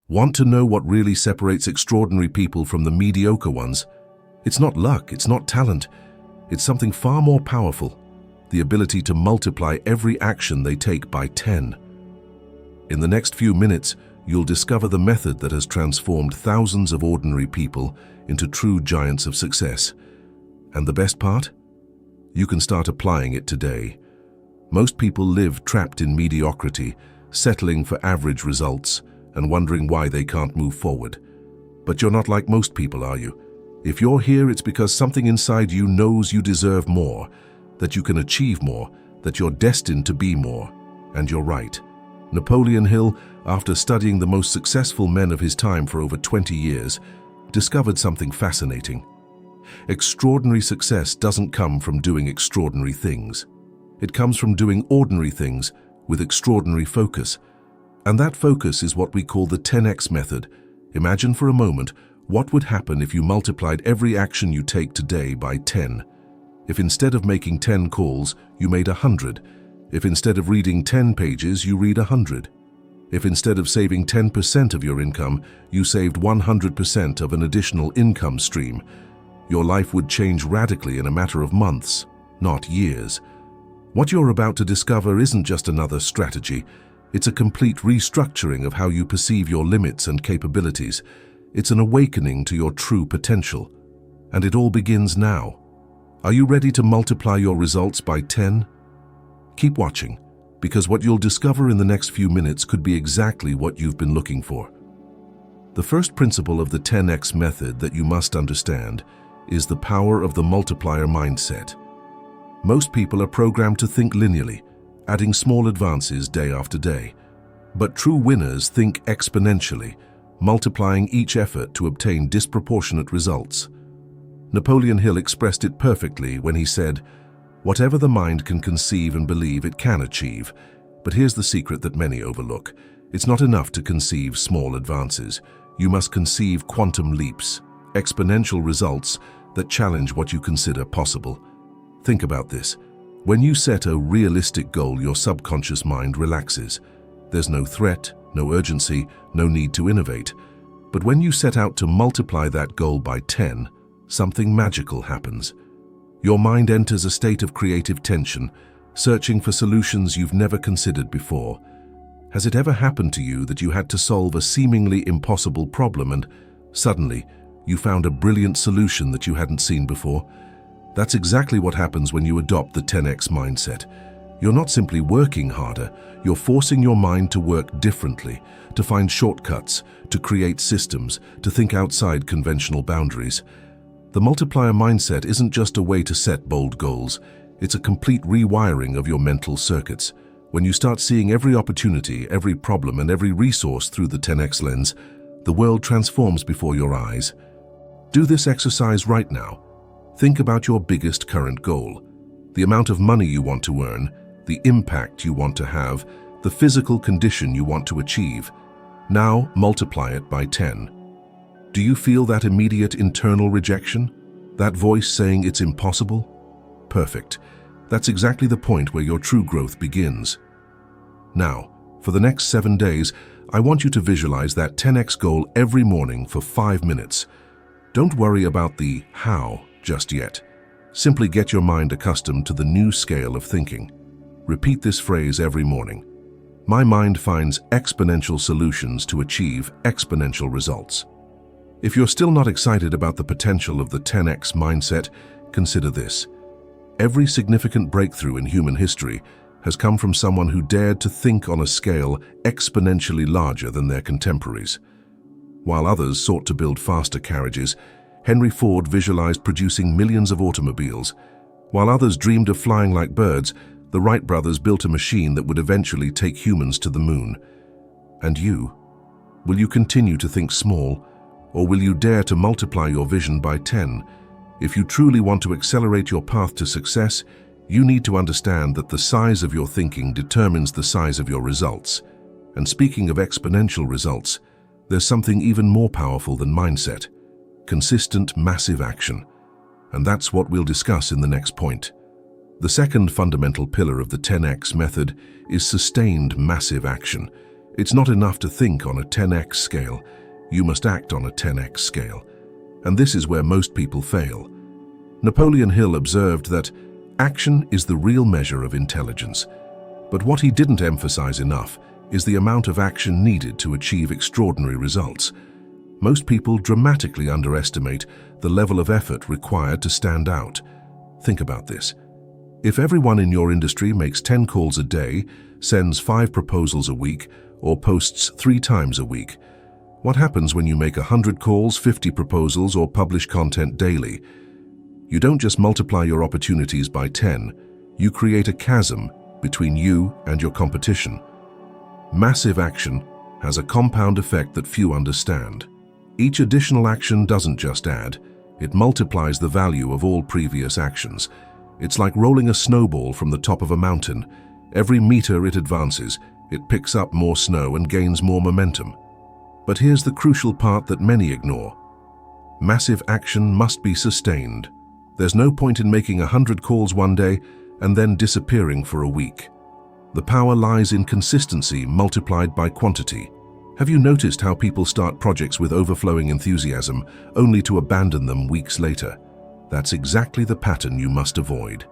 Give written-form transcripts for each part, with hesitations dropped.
Want to know what really separates extraordinary people from the mediocre ones? It's not luck, it's not talent. It's something far more powerful: the ability to multiply every action they take by 10. In the next few minutes, you'll discover the method that has transformed thousands of ordinary people into true giants of success. And the best part? You can start applying it today. Most people live trapped in mediocrity, settling for average results and wondering why they can't move forward. But you're not like most people, are you? If you're here, it's because something inside you knows you deserve more, that you can achieve more, that you're destined to be more. And you're right. Napoleon Hill, after studying the most successful men of his time for over 20 years, discovered something fascinating. Extraordinary success doesn't come from doing extraordinary things. It comes from doing ordinary things with extraordinary focus. And that focus is what we call the 10x method. Imagine for a moment what would happen if you multiplied every action you take today by 10. If instead of making 10 calls, you made 100. If instead of reading 10 pages, you read 100. If instead of saving 10% of your income, you saved 100% of an additional income stream, your life would change radically in a matter of months, not years. What you're about to discover isn't just another strategy. It's a complete restructuring of how you perceive your limits and capabilities. It's an awakening to your true potential. And it all begins now. Are you ready to multiply your results by 10? Keep watching, because what you'll discover in the next few minutes could be exactly what you've been looking for. The first principle of the 10x method that you must understand is the power of the multiplier mindset. Most people are programmed to think linearly, adding small advances day after day. But true winners think exponentially, multiplying each effort to obtain disproportionate results. Napoleon Hill expressed it perfectly when he said, "Whatever the mind can conceive and believe, it can achieve." But here's the secret that many overlook. It's not enough to conceive small advances. You must conceive quantum leaps, exponential results that challenge what you consider possible. Think about this. When you set a realistic goal, your subconscious mind relaxes. There's no threat, no urgency, no need to innovate. But when you set out to multiply that goal by 10, something magical happens. Your mind enters a state of creative tension, searching for solutions you've never considered before. Has it ever happened to you that you had to solve a seemingly impossible problem and suddenly you found a brilliant solution that you hadn't seen before? That's exactly what happens when you adopt the 10x mindset. You're not simply working harder, you're forcing your mind to work differently, to find shortcuts, to create systems, to think outside conventional boundaries. The multiplier mindset isn't just a way to set bold goals, it's a complete rewiring of your mental circuits. When you start seeing every opportunity, every problem, and every resource through the 10x lens, the world transforms before your eyes. Do this exercise right now. Think about your biggest current goal, the amount of money you want to earn, the impact you want to have, the physical condition you want to achieve. Now multiply it by 10. Do you feel that immediate internal rejection? That voice saying it's impossible? Perfect. That's exactly the point where your true growth begins. Now, for the next 7 days, I want you to visualize that 10x goal every morning for 5 minutes. Don't worry about the how just yet. Simply get your mind accustomed to the new scale of thinking. Repeat this phrase every morning. My mind finds exponential solutions to achieve exponential results. If you're still not excited about the potential of the 10x mindset, consider this. Every significant breakthrough in human history has come from someone who dared to think on a scale exponentially larger than their contemporaries. While others sought to build faster carriages, Henry Ford visualized producing millions of automobiles. While others dreamed of flying like birds, the Wright brothers built a machine that would eventually take humans to the moon. And you? Will you continue to think small, or will you dare to multiply your vision by 10? If you truly want to accelerate your path to success, you need to understand that the size of your thinking determines the size of your results. And speaking of exponential results, there's something even more powerful than mindset: consistent, massive action. And that's what we'll discuss in the next point. The second fundamental pillar of the 10x method is sustained massive action. It's not enough to think on a 10x scale. You must act on a 10x scale. And this is where most people fail. Napoleon Hill observed that action is the real measure of intelligence. But what he didn't emphasize enough is the amount of action needed to achieve extraordinary results. Most people dramatically underestimate the level of effort required to stand out. Think about this. If everyone in your industry makes 10 calls a day, sends 5 proposals a week, or posts 3 times a week, what happens when you make 100 calls, 50 proposals, or publish content daily? You don't just multiply your opportunities by 10, you create a chasm between you and your competition. Massive action has a compound effect that few understand. Each additional action doesn't just add, it multiplies the value of all previous actions. It's like rolling a snowball from the top of a mountain. Every meter it advances, it picks up more snow and gains more momentum. But here's the crucial part that many ignore. Massive action must be sustained. There's no point in making 100 calls one day and then disappearing for a week. The power lies in consistency multiplied by quantity. Have you noticed how people start projects with overflowing enthusiasm only to abandon them weeks later? That's exactly the pattern you must avoid.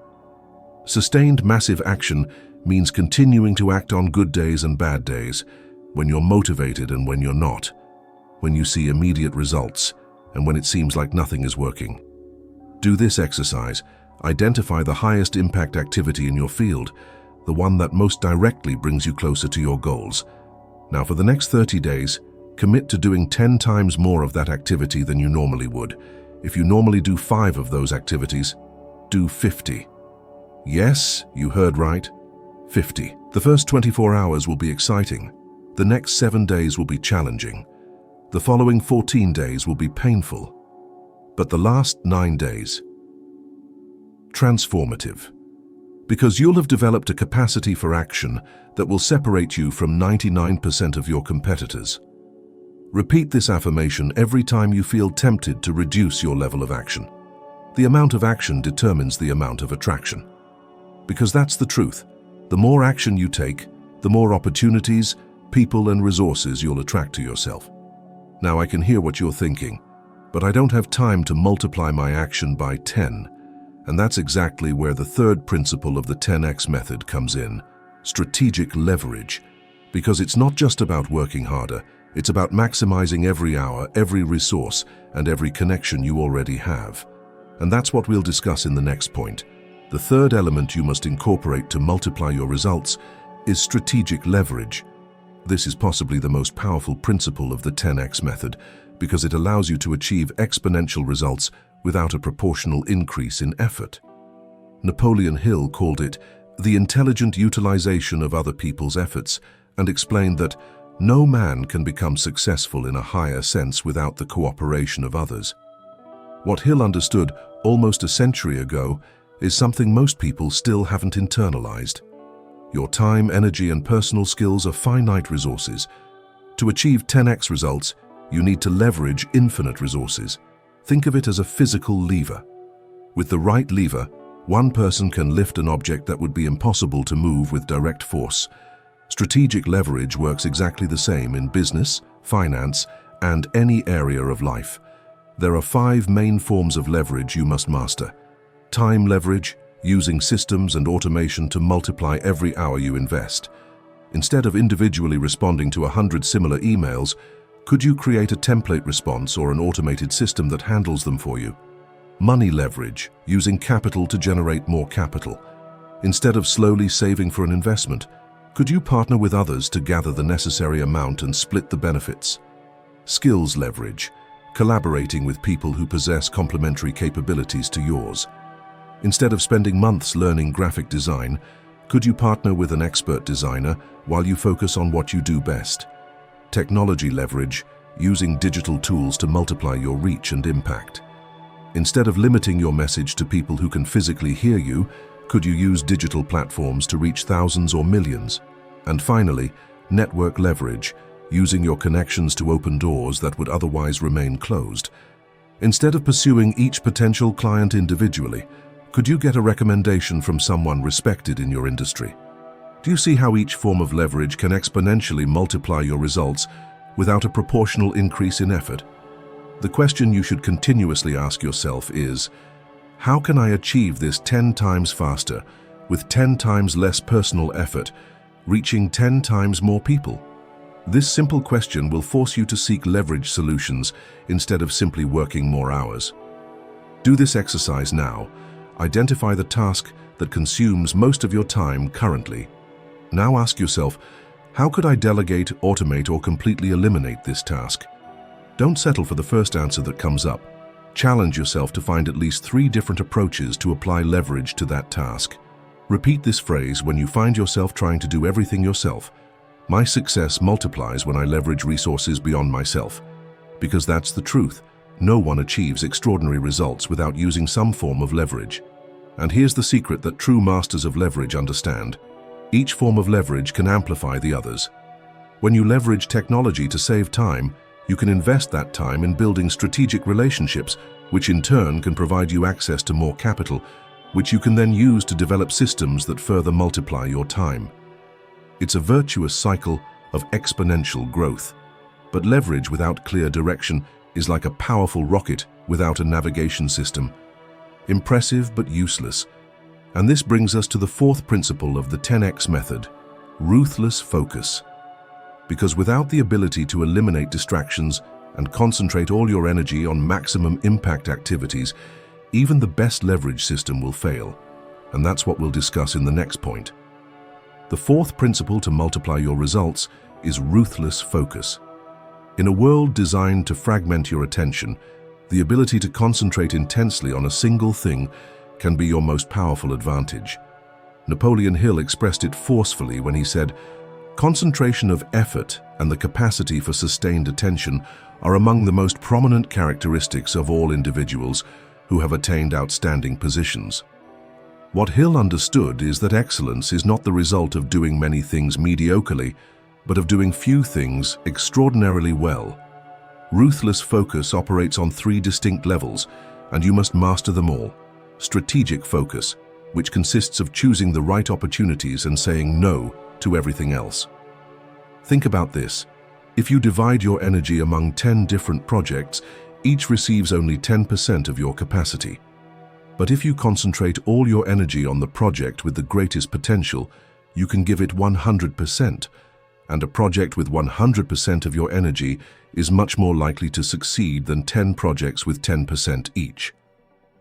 Sustained massive action means continuing to act on good days and bad days, when you're motivated and when you're not, when you see immediate results and when it seems like nothing is working. Do this exercise. Identify the highest impact activity in your field, the one that most directly brings you closer to your goals. Now, for the next 30 days, commit to doing 10 times more of that activity than you normally would. If you normally do 5 of those activities, do 50. Yes, you heard right, 50. The first 24 hours will be exciting. The next 7 days will be challenging. The following 14 days will be painful. But the last 9 days, transformative. Because you'll have developed a capacity for action that will separate you from 99% of your competitors. Repeat this affirmation every time you feel tempted to reduce your level of action. The amount of action determines the amount of attraction. Because that's the truth. The more action you take, the more opportunities, people and resources you'll attract to yourself. Now I can hear what you're thinking, but I don't have time to multiply my action by 10. And that's exactly where the third principle of the 10x method comes in, strategic leverage. Because it's not just about working harder, it's about maximizing every hour, every resource, and every connection you already have. And that's what we'll discuss in the next point. The third element you must incorporate to multiply your results is strategic leverage. This is possibly the most powerful principle of the 10x method because it allows you to achieve exponential results without a proportional increase in effort. Napoleon Hill called it the intelligent utilization of other people's efforts and explained that no man can become successful in a higher sense without the cooperation of others. What Hill understood almost a century ago is something most people still haven't internalized. Your time, energy, and personal skills are finite resources. To achieve 10x results, you need to leverage infinite resources. Think of it as a physical lever. With the right lever, one person can lift an object that would be impossible to move with direct force. Strategic leverage works exactly the same in business, finance, and any area of life. There are 5 main forms of leverage you must master. Time leverage, using systems and automation to multiply every hour you invest. Instead of individually responding to 100 similar emails, could you create a template response or an automated system that handles them for you? Money leverage, using capital to generate more capital. Instead of slowly saving for an investment, could you partner with others to gather the necessary amount and split the benefits? Skills leverage, collaborating with people who possess complementary capabilities to yours. Instead of spending months learning graphic design, could you partner with an expert designer while you focus on what you do best? Technology leverage, using digital tools to multiply your reach and impact. Instead of limiting your message to people who can physically hear you, could you use digital platforms to reach thousands or millions? And finally, network leverage, using your connections to open doors that would otherwise remain closed. Instead of pursuing each potential client individually, could you get a recommendation from someone respected in your industry? Do you see how each form of leverage can exponentially multiply your results without a proportional increase in effort? The question you should continuously ask yourself is, how can I achieve this 10 times faster, with 10 times less personal effort, reaching 10 times more people? This simple question will force you to seek leverage solutions instead of simply working more hours. Do this exercise now. Identify the task that consumes most of your time currently. Now ask yourself, how could I delegate, automate, or completely eliminate this task? Don't settle for the first answer that comes up. Challenge yourself to find at least 3 different approaches to apply leverage to that task. Repeat this phrase when you find yourself trying to do everything yourself. My success multiplies when I leverage resources beyond myself. Because that's the truth. No one achieves extraordinary results without using some form of leverage. And here's the secret that true masters of leverage understand. Each form of leverage can amplify the others. When you leverage technology to save time, you can invest that time in building strategic relationships, which in turn can provide you access to more capital, which you can then use to develop systems that further multiply your time. It's a virtuous cycle of exponential growth. But leverage without clear direction is like a powerful rocket without a navigation system. Impressive but useless. And this brings us to the 4th principle of the 10x method, ruthless focus. Because without the ability to eliminate distractions and concentrate all your energy on maximum impact activities, even the best leverage system will fail. And that's what we'll discuss in the next point. The 4th principle to multiply your results is ruthless focus. In a world designed to fragment your attention, the ability to concentrate intensely on a single thing can be your most powerful advantage. Napoleon Hill expressed it forcefully when he said, "Concentration of effort and the capacity for sustained attention are among the most prominent characteristics of all individuals who have attained outstanding positions." What Hill understood is that excellence is not the result of doing many things mediocrely, but of doing few things extraordinarily well. Ruthless focus operates on 3 distinct levels, and you must master them all. Strategic focus, which consists of choosing the right opportunities and saying no to everything else. Think about this. If you divide your energy among 10 different projects, each receives only 10% of your capacity. But if you concentrate all your energy on the project with the greatest potential, you can give it 100%. And a project with 100% of your energy is much more likely to succeed than 10 projects with 10% each.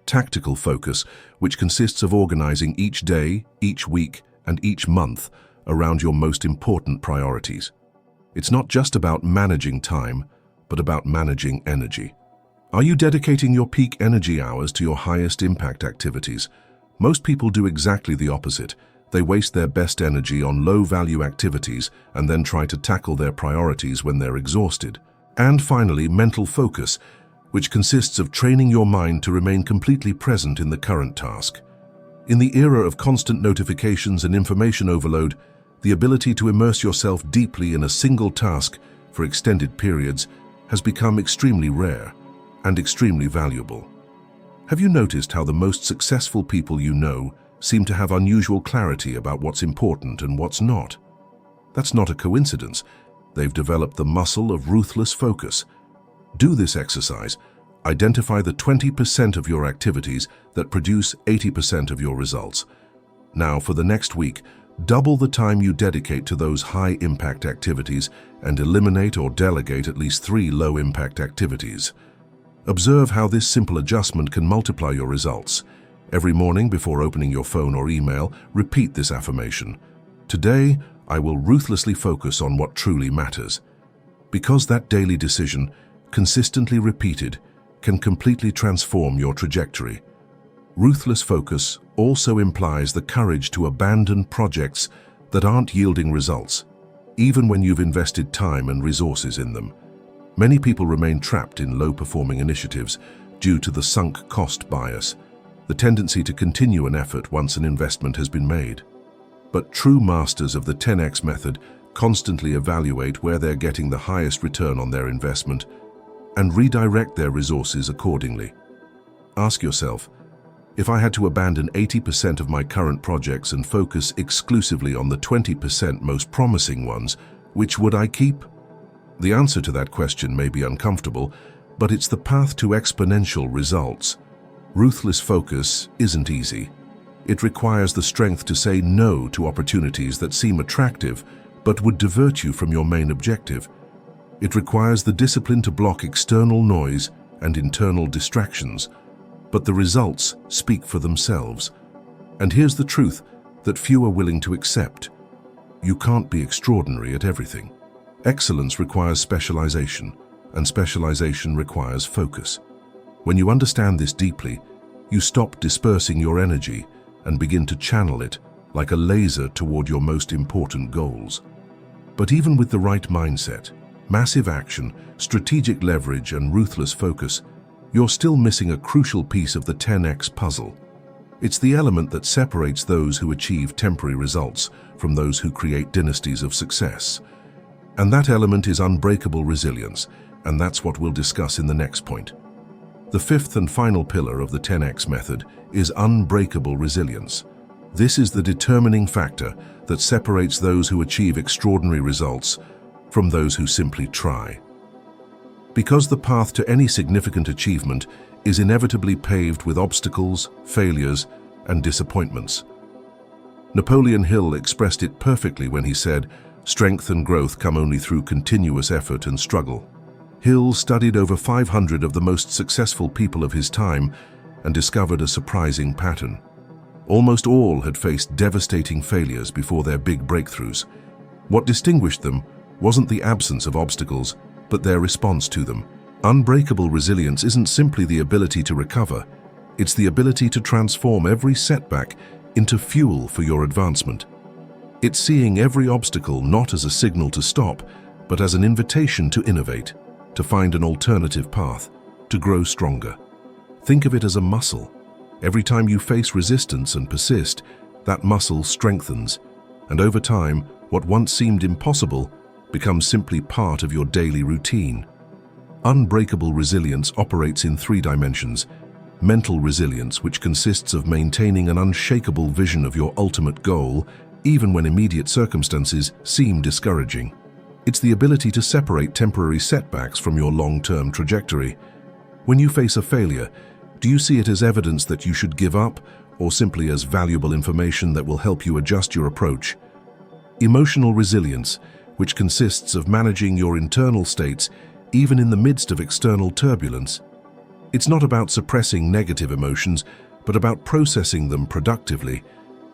Tactical focus, which consists of organizing each day, each week, and each month around your most important priorities. It's not just about managing time, but about managing energy. Are you dedicating your peak energy hours to your highest impact activities? Most people do exactly the opposite. They waste their best energy on low-value activities and then try to tackle their priorities when they're exhausted. And finally, mental focus, which consists of training your mind to remain completely present in the current task. In the era of constant notifications and information overload, the ability to immerse yourself deeply in a single task for extended periods has become extremely rare and extremely valuable. Have you noticed how the most successful people you know seem to have unusual clarity about what's important and what's not? That's not a coincidence. They've developed the muscle of ruthless focus. Do this exercise. Identify the 20% of your activities that produce 80% of your results. Now, for the next week, double the time you dedicate to those high-impact activities and eliminate or delegate at least 3 low-impact activities. Observe how this simple adjustment can multiply your results. Every morning before opening your phone or email, repeat this affirmation. Today, I will ruthlessly focus on what truly matters. Because that daily decision, consistently repeated, can completely transform your trajectory. Ruthless focus also implies the courage to abandon projects that aren't yielding results, even when you've invested time and resources in them. Many people remain trapped in low-performing initiatives due to the sunk cost bias, the tendency to continue an effort once an investment has been made. But true masters of the 10x method constantly evaluate where they're getting the highest return on their investment and redirect their resources accordingly. Ask yourself, If I had to abandon 80% of my current projects and focus exclusively on the 20% most promising ones, which would I keep? The answer to that question may be uncomfortable, but it's the path to exponential results. Ruthless focus isn't easy. It requires the strength to say no to opportunities that seem attractive but would divert you from your main objective. It requires the discipline to block external noise and internal distractions, but the results speak for themselves. And here's the truth that few are willing to accept. You can't be extraordinary at everything. Excellence requires specialization, and specialization requires focus. When you understand this deeply, you stop dispersing your energy and begin to channel it like a laser toward your most important goals. But even with the right mindset, massive action, strategic leverage, and ruthless focus, you're still missing a crucial piece of the 10x puzzle. It's the element that separates those who achieve temporary results from those who create dynasties of success. And that element is unbreakable resilience, and that's what we'll discuss in the next point. The fifth and final pillar of the 10x method is unbreakable resilience. This is the determining factor that separates those who achieve extraordinary results from those who simply try. Because the path to any significant achievement is inevitably paved with obstacles, failures, and disappointments. Napoleon Hill expressed it perfectly when he said, "Strength and growth come only through continuous effort and struggle." Hill studied over 500 of the most successful people of his time and discovered a surprising pattern. Almost all had faced devastating failures before their big breakthroughs. What distinguished them wasn't the absence of obstacles, but their response to them. Unbreakable resilience isn't simply the ability to recover, it's the ability to transform every setback into fuel for your advancement. It's seeing every obstacle not as a signal to stop, but as an invitation to innovate, to find an alternative path, to grow stronger. Think of it as a muscle. Every time you face resistance and persist, that muscle strengthens, and over time, what once seemed impossible becomes simply part of your daily routine. Unbreakable resilience operates in 3 dimensions. Mental resilience, which consists of maintaining an unshakable vision of your ultimate goal, even when immediate circumstances seem discouraging. It's the ability to separate temporary setbacks from your long-term trajectory. When you face a failure, do you see it as evidence that you should give up, or simply as valuable information that will help you adjust your approach? Emotional resilience, which consists of managing your internal states even in the midst of external turbulence. It's not about suppressing negative emotions, but about processing them productively.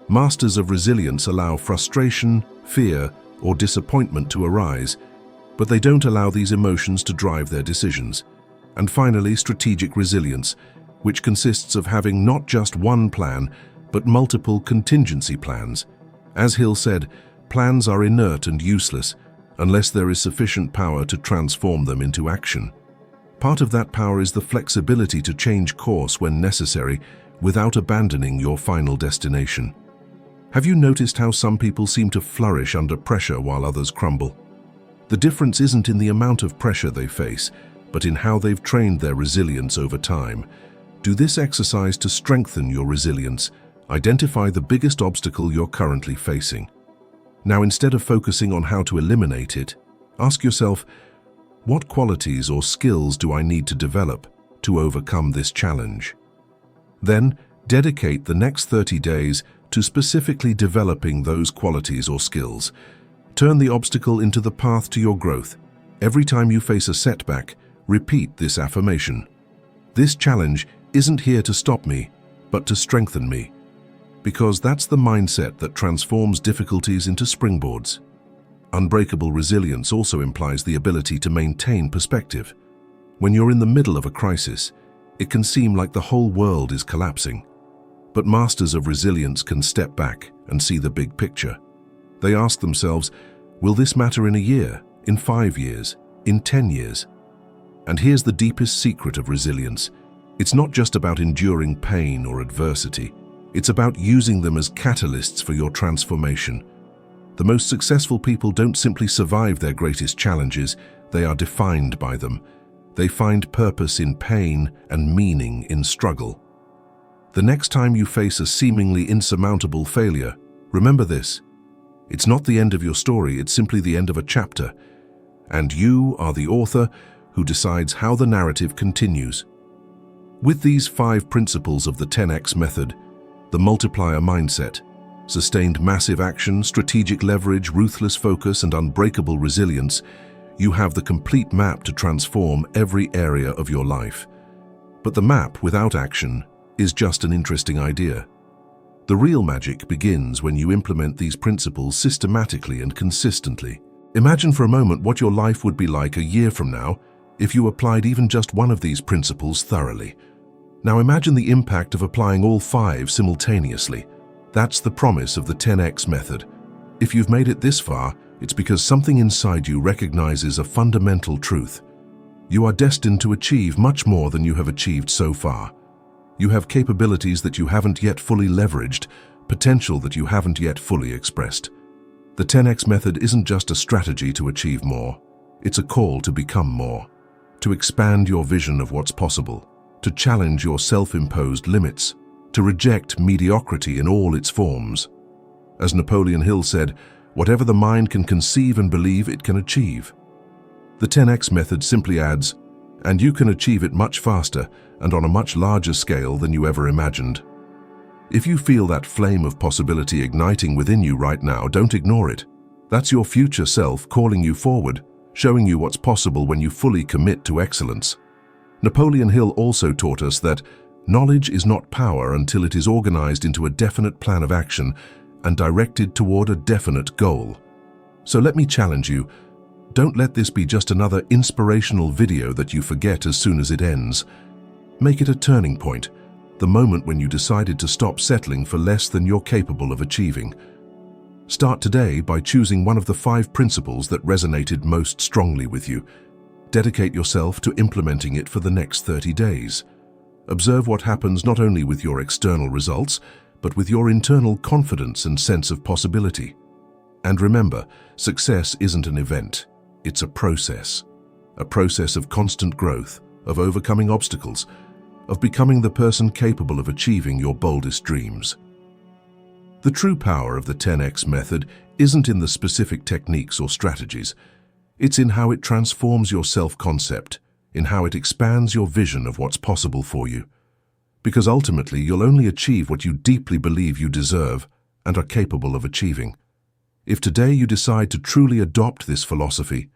Masters of resilience allow frustration, fear, or disappointment to arise, but they don't allow these emotions to drive their decisions. And finally, strategic resilience, which consists of having not just one plan, but multiple contingency plans. As Hill said, plans are inert and useless unless there is sufficient power to transform them into action. Part of that power is the flexibility to change course when necessary without abandoning your final destination. Have you noticed how some people seem to flourish under pressure while others crumble? The difference isn't in the amount of pressure they face, but in how they've trained their resilience over time. Do this exercise to strengthen your resilience. Identify the biggest obstacle you're currently facing. Now, instead of focusing on how to eliminate it, ask yourself, what qualities or skills do I need to develop to overcome this challenge? Then, dedicate the next 30 days to specifically developing those qualities or skills. Turn the obstacle into the path to your growth. Every time you face a setback, repeat this affirmation. This challenge isn't here to stop me, but to strengthen me. Because that's the mindset that transforms difficulties into springboards. Unbreakable resilience also implies the ability to maintain perspective. When you're in the middle of a crisis, it can seem like the whole world is collapsing. But masters of resilience can step back and see the big picture. They ask themselves, will this matter in a year, in 5 years, in 10 years? And here's the deepest secret of resilience. It's not just about enduring pain or adversity. It's about using them as catalysts for your transformation. The most successful people don't simply survive their greatest challenges, they are defined by them. They find purpose in pain and meaning in struggle. The next time you face a seemingly insurmountable failure, remember this. It's not the end of your story, it's simply the end of a chapter. And you are the author who decides how the narrative continues. With these 5 principles of the 10x method, the multiplier mindset, sustained massive action, strategic leverage, ruthless focus, and unbreakable resilience, you have the complete map to transform every area of your life. But the map without action is just an interesting idea. The real magic begins when you implement these principles systematically and consistently. Imagine for a moment what your life would be like a year from now if you applied even just one of these principles thoroughly. Now imagine the impact of applying all 5 simultaneously. That's the promise of the 10x method. If you've made it this far, it's because something inside you recognizes a fundamental truth. You are destined to achieve much more than you have achieved so far. You have capabilities that you haven't yet fully leveraged, potential that you haven't yet fully expressed. The 10x method isn't just a strategy to achieve more. It's a call to become more, to expand your vision of what's possible, to challenge your self-imposed limits, to reject mediocrity in all its forms. As Napoleon Hill said, whatever the mind can conceive and believe, it can achieve. The 10x method simply adds, and you can achieve it much faster and on a much larger scale than you ever imagined. If you feel that flame of possibility igniting within you right now, don't ignore it. That's your future self calling you forward, showing you what's possible when you fully commit to excellence. Napoleon Hill also taught us that knowledge is not power until it is organized into a definite plan of action and directed toward a definite goal. So let me challenge you. Don't let this be just another inspirational video that you forget as soon as it ends. Make it a turning point, the moment when you decided to stop settling for less than you're capable of achieving. Start today by choosing one of the 5 principles that resonated most strongly with you. Dedicate yourself to implementing it for the next 30 days. Observe what happens not only with your external results, but with your internal confidence and sense of possibility. And remember, success isn't an event, it's a process of constant growth, of overcoming obstacles, of becoming the person capable of achieving your boldest dreams. The true power of the 10x method isn't in the specific techniques or strategies. It's in how it transforms your self-concept, in how it expands your vision of what's possible for you. Because ultimately, you'll only achieve what you deeply believe you deserve and are capable of achieving. If today you decide to truly adopt this philosophy,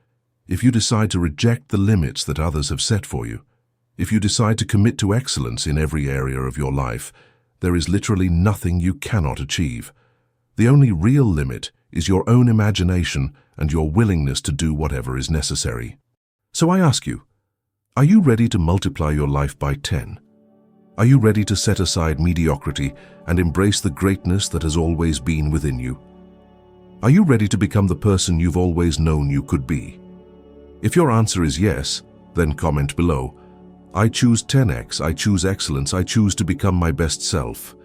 if you decide to reject the limits that others have set for you, if you decide to commit to excellence in every area of your life, there is literally nothing you cannot achieve. The only real limit is your own imagination and your willingness to do whatever is necessary. So I ask you, are you ready to multiply your life by 10? Are you ready to set aside mediocrity and embrace the greatness that has always been within you? Are you ready to become the person you've always known you could be? If your answer is yes, then comment below. I choose 10x, I choose excellence, I choose to become my best self.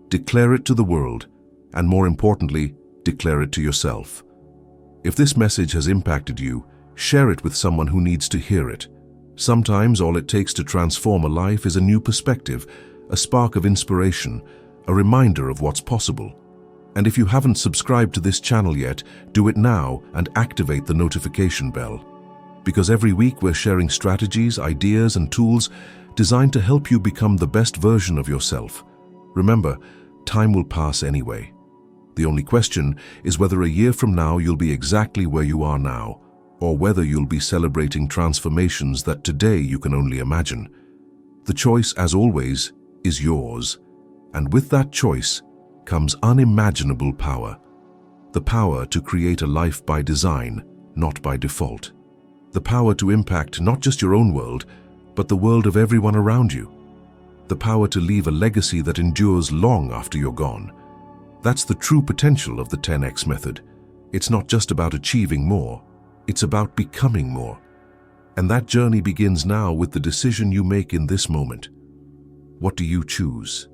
Declare it to the world, and more importantly, declare it to yourself. If this message has impacted you, share it with someone who needs to hear it. Sometimes all it takes to transform a life is a new perspective, a spark of inspiration, a reminder of what's possible. And if you haven't subscribed to this channel yet, do it now and activate the notification bell. Because every week we're sharing strategies, ideas, and tools designed to help you become the best version of yourself. Remember, time will pass anyway. The only question is whether a year from now you'll be exactly where you are now, or whether you'll be celebrating transformations that today you can only imagine. The choice, as always, is yours. And with that choice comes unimaginable power. The power to create a life by design, not by default. The power to impact not just your own world, but the world of everyone around you. The power to leave a legacy that endures long after you're gone. That's the true potential of the 10x method. It's not just about achieving more, it's about becoming more. And that journey begins now with the decision you make in this moment. What do you choose?